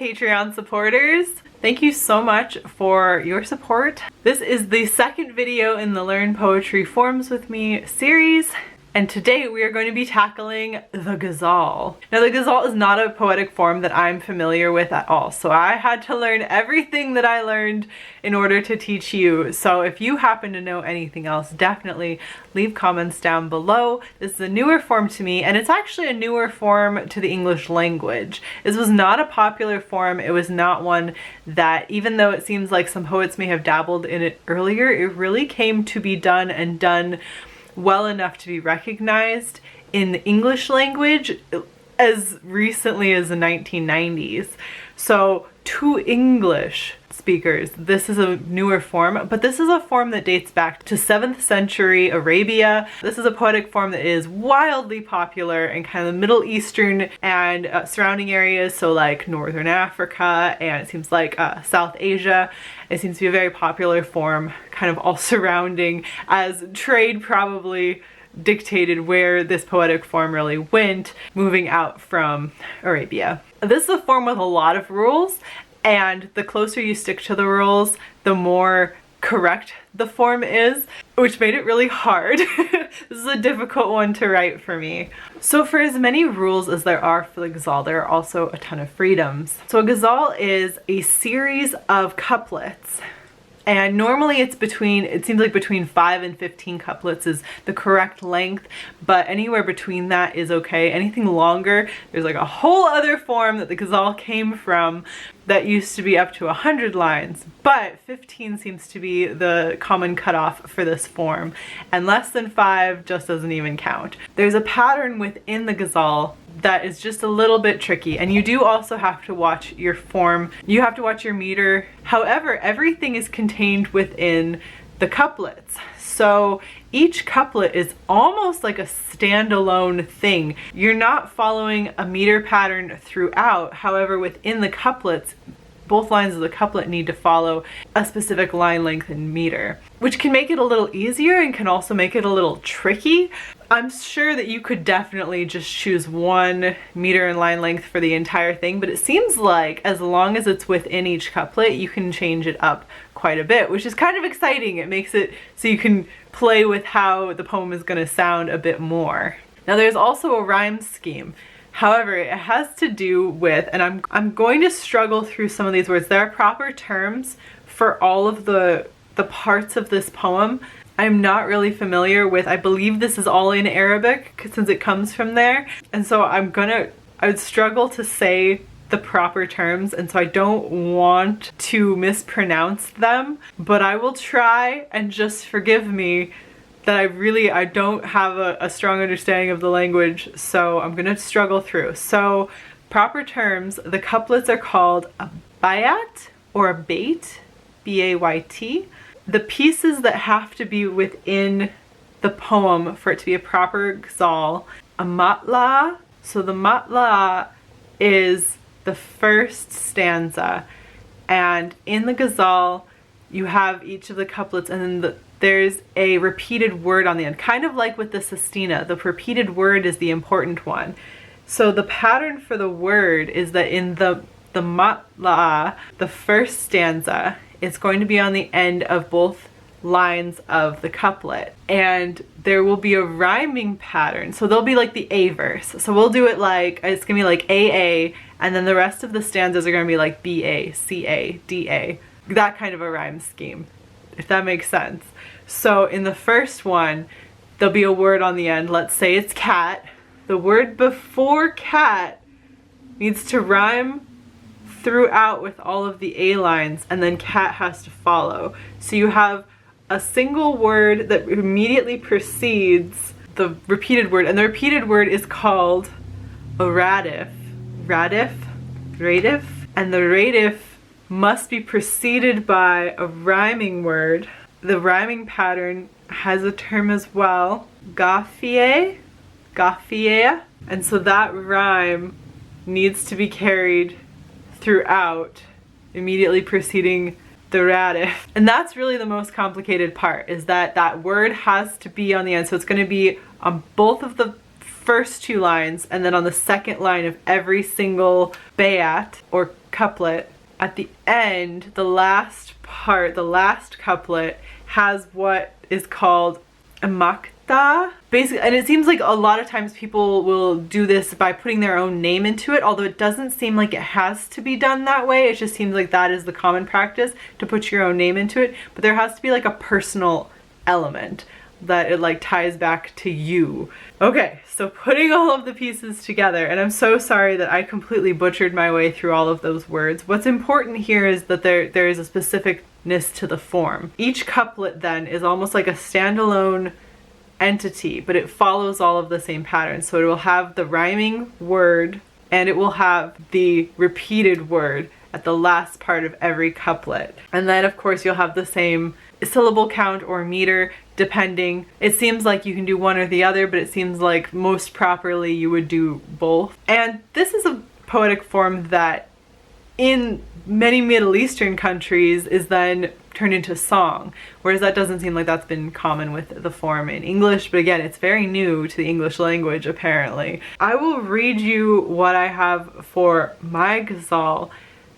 Patreon supporters. Thank you so much for your support. This is the second video in the Learn Poetry Forms with Me series. And today we are going to be tackling the ghazal. Now the ghazal is not a poetic form that I'm familiar with at all, so I had to learn everything that I learned in order to teach you. So if you happen to know anything else, definitely leave comments down below. This is a newer form to me, and it's actually a newer form to the English language. This was not a popular form. It was not one that, even though it seems like some poets may have dabbled in it earlier, it really came to be done and done well enough to be recognized in the English language as recently as the 1990s. So to English speakers, this is a newer form, but this is a form that dates back to 7th century Arabia. This is a poetic form that is wildly popular in kind of the Middle Eastern and surrounding areas, so like Northern Africa, and it seems like South Asia. It seems to be a very popular form, kind of all surrounding, as trade probably dictated where this poetic form really went, moving out from Arabia. This is a form with a lot of rules, and the closer you stick to the rules, the more correct the form is, which made it really hard. This is a difficult one to write for me. So for as many rules as there are for the ghazal, there are also a ton of freedoms. So a ghazal is a series of couplets. And normally it's it seems like between 5 and 15 couplets is the correct length, but anywhere between that is okay. Anything longer, there's like a whole other form that the ghazal came from that used to be up to 100 lines, but 15 seems to be the common cutoff for this form, and less than 5 just doesn't even count. There's a pattern within the ghazal that is just a little bit tricky, and you do also have to watch your form. You have to watch your meter. However, everything is contained within the couplets. So each couplet is almost like a standalone thing. You're not following a meter pattern throughout. However, within the couplets, both lines of the couplet need to follow a specific line length and meter, which can make it a little easier and can also make it a little tricky. I'm sure that you could definitely just choose one meter and line length for the entire thing, but it seems like as long as it's within each couplet, you can change it up quite a bit, which is kind of exciting. It makes it so you can play with how the poem is going to sound a bit more. Now there's also a rhyme scheme. However, it has to do with, and I'm going to struggle through some of these words. There are proper terms for all of the parts of this poem. I'm not really familiar with, I believe this is all in Arabic since it comes from there. And so I would struggle to say the proper terms, and so I don't want to mispronounce them, but I will try, and just forgive me that I don't have a strong understanding of the language, so I'm gonna struggle through. So proper terms, the couplets are called a bayat or a bait, B-A-Y-T. The pieces that have to be within the poem for it to be a proper ghazal, a matla. So the matla is the first stanza, and in the ghazal you have each of the couplets, and then there's a repeated word on the end, kind of like with the sestina. The repeated word is the important one. So the pattern for the word is that in the matla, the first stanza, it's going to be on the end of both lines of the couplet, and there will be a rhyming pattern. So there'll be like the A verse. So we'll do it like, it's gonna be like AA, and then the rest of the stanzas are gonna be like BA, CA, DA, that kind of a rhyme scheme, if that makes sense. So in the first one, there'll be a word on the end. Let's say it's cat. The word before cat needs to rhyme throughout with all of the A lines, and then cat has to follow. So you have a single word that immediately precedes the repeated word, and the repeated word is called a radif. Radif, and the radif must be preceded by a rhyming word. The rhyming pattern has a term as well, gafie, and so that rhyme needs to be carried throughout, immediately preceding the radif. And that's really the most complicated part, is that that word has to be on the end. So it's going to be on both of the first 2 lines, and then on the second line of every single bayat or couplet, at the end, the last part, the last couplet, has what is called a makta. Basically, and it seems like a lot of times people will do this by putting their own name into it, although it doesn't seem like it has to be done that way. It just seems like that is the common practice, to put your own name into it. But there has to be like a personal element that it like ties back to you. Okay, so putting all of the pieces together, and I'm so sorry that I completely butchered my way through all of those words. What's important here is that there is a specificness to the form. Each couplet then is almost like a standalone entity, but it follows all of the same patterns. So it will have the rhyming word, and it will have the repeated word at the last part of every couplet. And then of course you'll have the same syllable count or meter, depending. It seems like you can do one or the other, but it seems like most properly you would do both. And this is a poetic form that in many Middle Eastern countries is then turned into song, whereas that doesn't seem like that's been common with the form in English, but again, it's very new to the English language apparently. I will read you what I have for my ghazal.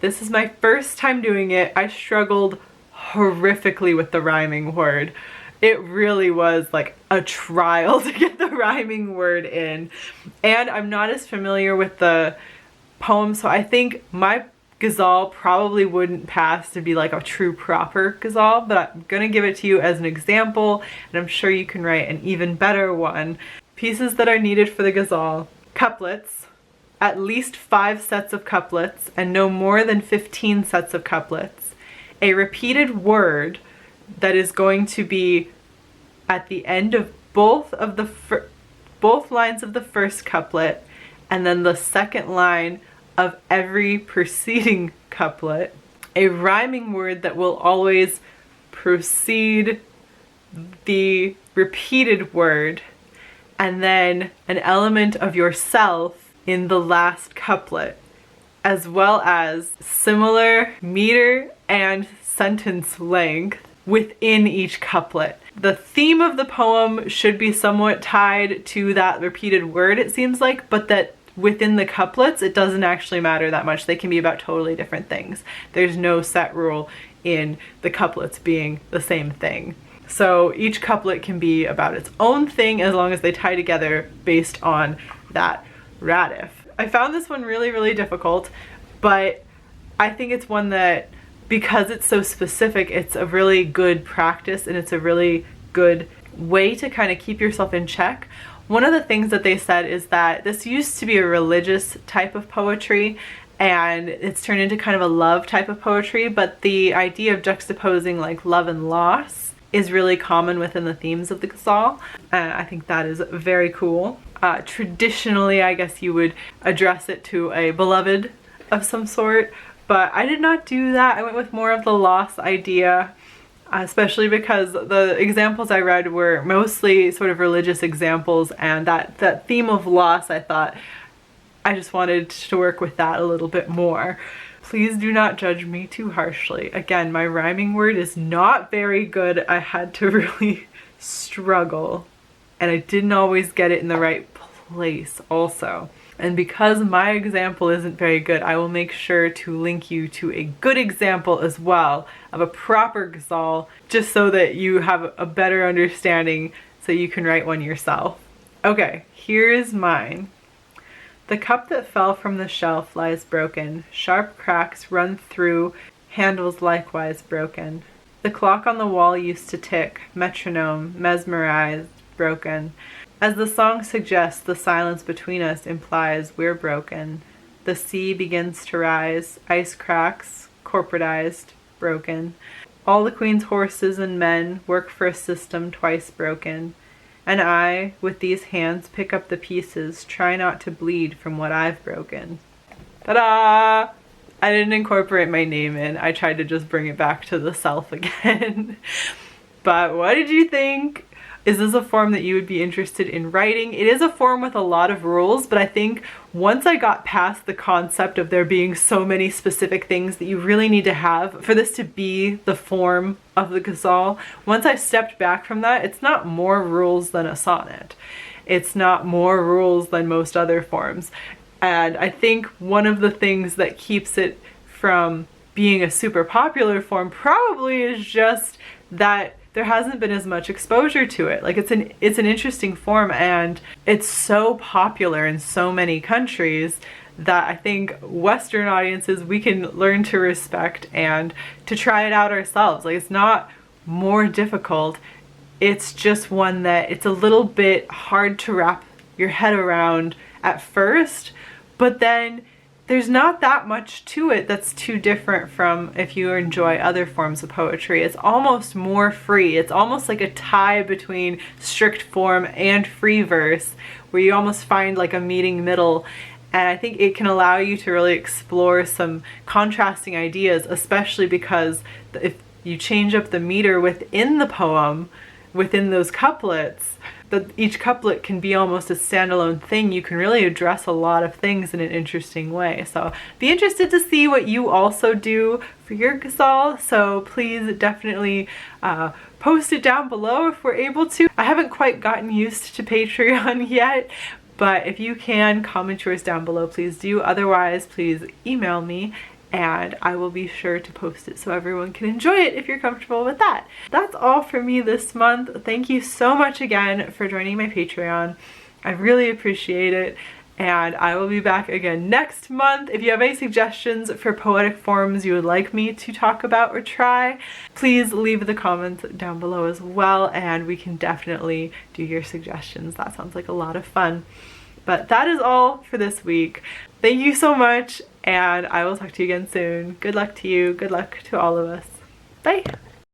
This is my first time doing it. I struggled horrifically with the rhyming word. It really was like a trial to get the rhyming word in. And I'm not as familiar with the poem, so I think my ghazal probably wouldn't pass to be like a true proper ghazal, but I'm gonna give it to you as an example, and I'm sure you can write an even better one. Pieces that are needed for the ghazal: couplets, at least 5 sets of couplets, and no more than 15 sets of couplets. A repeated word that is going to be at the end of both lines of the first couplet, and then the second line of every preceding couplet. A rhyming word that will always precede the repeated word, and then an element of yourself in the last couplet, as well as similar meter and sentence length within each couplet. The theme of the poem should be somewhat tied to that repeated word, it seems like, but that within the couplets it doesn't actually matter that much. They can be about totally different things. There's no set rule in the couplets being the same thing. So each couplet can be about its own thing as long as they tie together based on that radif. I found this one really, really difficult, but I think it's one that, because it's so specific, it's a really good practice, and it's a really good way to kind of keep yourself in check. One of the things that they said is that this used to be a religious type of poetry, and it's turned into kind of a love type of poetry, but the idea of juxtaposing like love and loss is really common within the themes of the ghazal, and I think that is very cool. Traditionally, I guess you would address it to a beloved of some sort, but I did not do that. I went with more of the loss idea, especially because the examples I read were mostly sort of religious examples, and that theme of loss, I thought I just wanted to work with that a little bit more. Please do not judge me too harshly. Again, my rhyming word is not very good. I had to really struggle, and I didn't always get it in the right place also. And because my example isn't very good, I will make sure to link you to a good example as well of a proper ghazal, just so that you have a better understanding so you can write one yourself. Okay, here's mine. The cup that fell from the shelf lies broken. Sharp cracks run through, handles likewise broken. The clock on the wall used to tick, metronome, mesmerized, broken. As the song suggests, the silence between us implies we're broken. The sea begins to rise, ice cracks, corporatized, broken. All the queen's horses and men work for a system twice broken. And I, with these hands, pick up the pieces, try not to bleed from what I've broken. Ta-da! I didn't incorporate my name in. I tried to just bring it back to the self again. But what did you think? Is this a form that you would be interested in writing? It is a form with a lot of rules, but I think once I got past the concept of there being so many specific things that you really need to have for this to be the form of the ghazal, once I stepped back from that, it's not more rules than a sonnet. it's not more rules than most other forms. And I think one of the things that keeps it from being a super popular form probably is just that there hasn't been as much exposure to it. Like it's an interesting form, and it's so popular in so many countries that I think Western audiences, we can learn to respect and to try it out ourselves. Like it's not more difficult. It's just one that it's a little bit hard to wrap your head around at first, but then there's not that much to it that's too different from if you enjoy other forms of poetry. It's almost more free. It's almost like a tie between strict form and free verse, where you almost find like a meeting middle. And I think it can allow you to really explore some contrasting ideas, especially because if you change up the meter within the poem, within those couplets, that each couplet can be almost a standalone thing. You can really address a lot of things in an interesting way. So be interested to see what you also do for your ghazal. So please definitely post it down below if we're able to. I haven't quite gotten used to Patreon yet, but if you can, comment yours down below, please do. Otherwise, please email me and I will be sure to post it so everyone can enjoy it if you're comfortable with that. That's all for me this month. Thank you so much again for joining my Patreon. I really appreciate it, and I will be back again next month. If you have any suggestions for poetic forms you would like me to talk about or try, please leave the comments down below as well, and we can definitely do your suggestions. That sounds like a lot of fun. But that is all for this week. Thank you so much, and I will talk to you again soon. Good luck to you. Good luck to all of us. Bye.